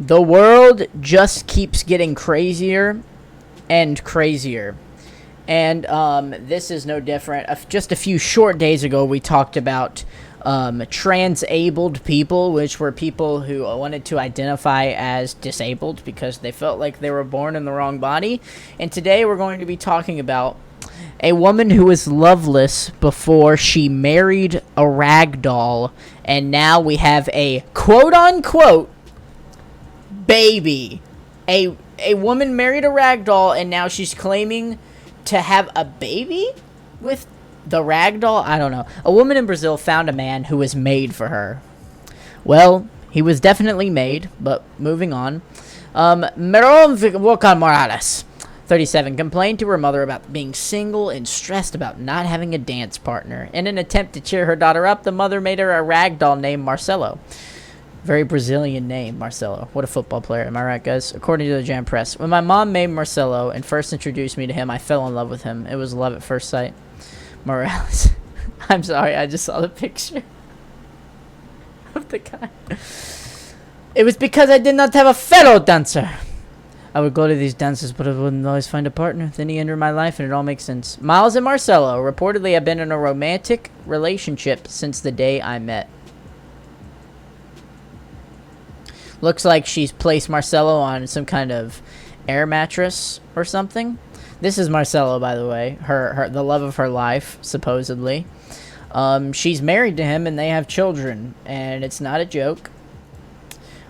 The world just keeps getting crazier and crazier. And this is no different. Just a few short days ago, we talked about transabled people, which were people who wanted to identify as disabled because they felt like they were born in the wrong body. And today we're going to be talking about a woman who was loveless before she married a rag doll, and now we have a quote-unquote baby. A woman married a rag doll, and now she's claiming to have a baby with the rag doll? I don't know. A woman in Brazil found a man who was made for her. Well, he was definitely made, but moving on. Meron Volcan Morales, 37, complained to her mother about being single and stressed about not having a dance partner. In an attempt to cheer her daughter up, the mother made her a rag doll named Marcelo. Very Brazilian name, Marcelo. What a football player. Am I right, guys? According to the Jam Press. When my mom made Marcelo and first introduced me to him, I fell in love with him. It was love at first sight. Morales. I'm sorry, I just saw the picture of the guy. It was because I did not have a fellow dancer. I would go to these dances, but I wouldn't always find a partner. Then he entered my life, and it all makes sense. Miles and Marcelo reportedly have been in a romantic relationship since the day I met. Looks like she's placed Marcelo on some kind of air mattress or something. This is Marcelo, by the way. The love of her life, supposedly. She's married to him, and they have children, and it's not a joke.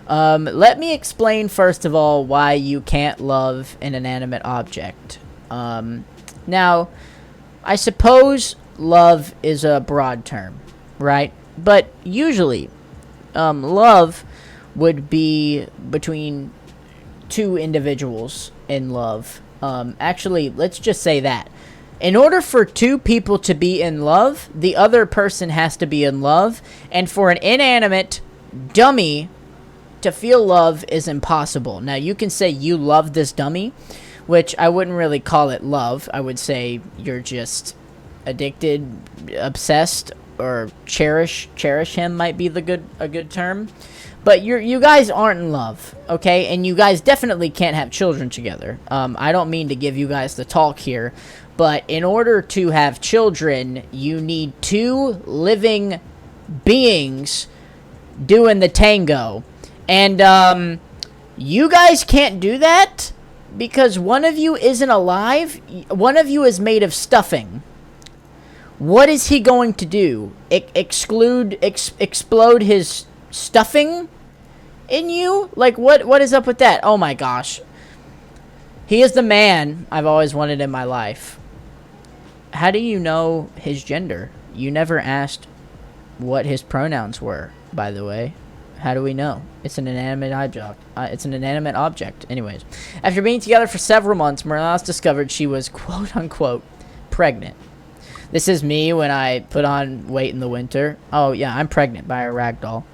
Let me explain, first of all, why you can't love an inanimate object. Now, I suppose love is a broad term, right? But usually, love would be between two individuals in love. Actually, let's just say that. In order for two people to be in love, the other person has to be in love. And for an inanimate dummy to feel love is impossible. Now, you can say you love this dummy, which I wouldn't really call it love. I would say you're just addicted, obsessed, or cherish him might be a good term. But you guys aren't in love, okay? And you guys definitely can't have children together. I don't mean to give you guys the talk here, but in order to have children, you need two living beings doing the tango. And you guys can't do that because one of you isn't alive. One of you is made of stuffing. What is he going to do? Explode his stuffing in you? Like, what is up with that? Oh my gosh. He is the man I've always wanted in my life. How do you know his gender? You never asked what his pronouns were, by the way. How do we know? It's an inanimate object. Anyways. After being together for several months, Morales discovered she was quote-unquote pregnant. This is me when I put on weight in the winter. Oh, yeah, I'm pregnant by a rag doll.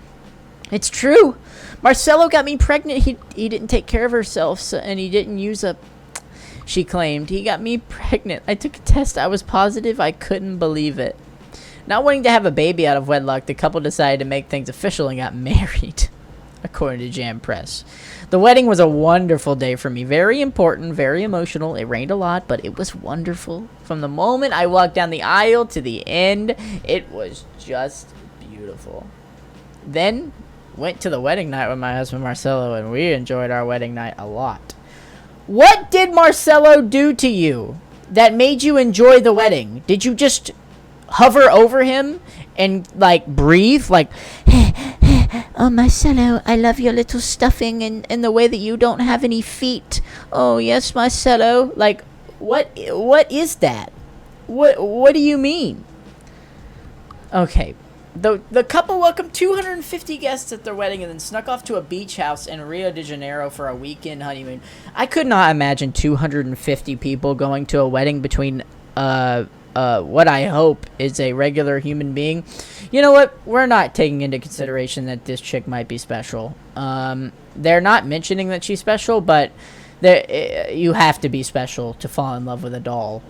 It's true. Marcelo got me pregnant. He didn't take care of herself, and he didn't use a... She claimed. He got me pregnant. I took a test. I was positive. I couldn't believe it. Not wanting to have a baby out of wedlock, the couple decided to make things official and got married, according to Jam Press. The wedding was a wonderful day for me. Very important, very emotional. It rained a lot, but it was wonderful. From the moment I walked down the aisle to the end, it was just beautiful. Then went to the wedding night with my husband Marcelo, and we enjoyed our wedding night a lot. What did Marcelo do to you that made you enjoy the wedding? Did you just hover over him and, like, breathe? Like, oh, Marcelo, I love your little stuffing and the way that you don't have any feet. Oh, yes, Marcelo. Like, what is that? What do you mean? Okay. The couple welcomed 250 guests at their wedding and then snuck off to a beach house in Rio de Janeiro for a weekend honeymoon. I could not imagine 250 people going to a wedding between what I hope is a regular human being. You know what? We're not taking into consideration that this chick might be special. They're not mentioning that she's special, but you have to be special to fall in love with a doll.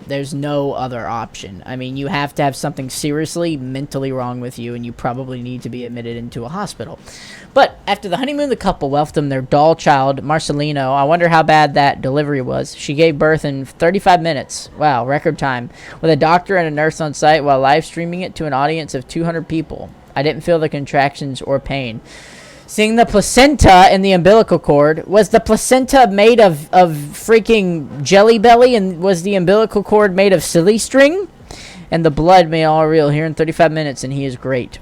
There's no other option. I mean, you have to have something seriously mentally wrong with you, and you probably need to be admitted into a hospital. But after the honeymoon, the couple welcomed their doll child, Marcelino. I wonder how bad that delivery was. She gave birth in 35 minutes. Wow, record time. With a doctor and a nurse on site while live streaming it to an audience of 200 people. I didn't feel the contractions or pain. Seeing the placenta and the umbilical cord. Was the placenta made of freaking Jelly Belly, and was the umbilical cord made of silly string? And the blood made all real here in 35 minutes, and he is great.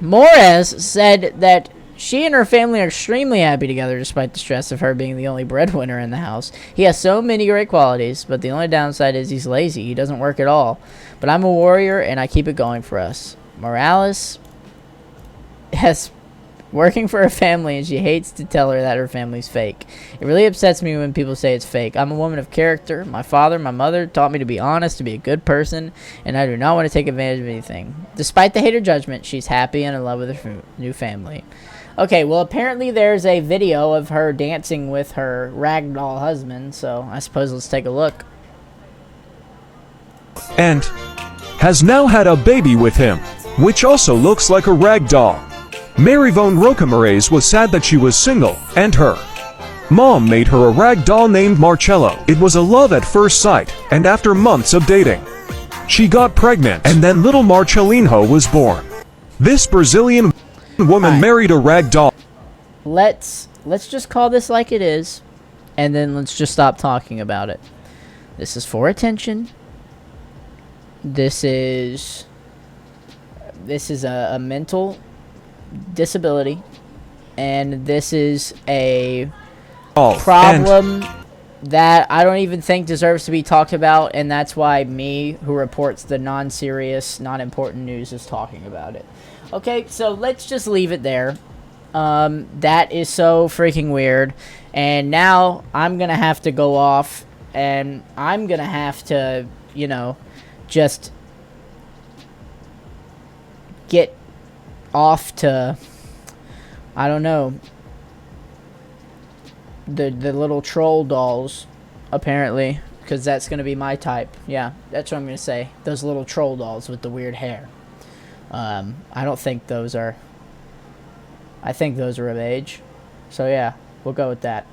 Morez said that she and her family are extremely happy together despite the stress of her being the only breadwinner in the house. He has so many great qualities, but the only downside is he's lazy. He doesn't work at all. But I'm a warrior, and I keep it going for us. Morales has working for her family, and she hates to tell her that her family's fake. It really upsets me when people say it's fake. I'm a woman of character. My father, my mother taught me to be honest, to be a good person, and I do not want to take advantage of anything. Despite the hater judgment, she's happy and in love with her new family. Okay, well, apparently there's a video of her dancing with her ragdoll husband, so I suppose let's take a look. And has now had a baby with him, which also looks like a ragdoll. Maryvonne Rocamares was sad that she was single, and her mom made her a rag doll named Marcello. It was a love at first sight, and after months of dating, she got pregnant, and then little Marcelinho was born. This Brazilian woman married a rag doll. Let's just call this like it is, and then let's just stop talking about it. This is for attention. This is a mental disability, and this is a problem that I don't even think deserves to be talked about, and that's why me, who reports the non-serious, non-important news, is talking about it. Okay, so let's just leave it there. That is so freaking weird, and now I'm gonna have to go off, and I'm gonna have to, you know, just get off to, I don't know, the little troll dolls, apparently, because that's going to be my type. Yeah, that's what I'm going to say. Those little troll dolls with the weird hair. I don't think those are, I think those are of age. So yeah, we'll go with that.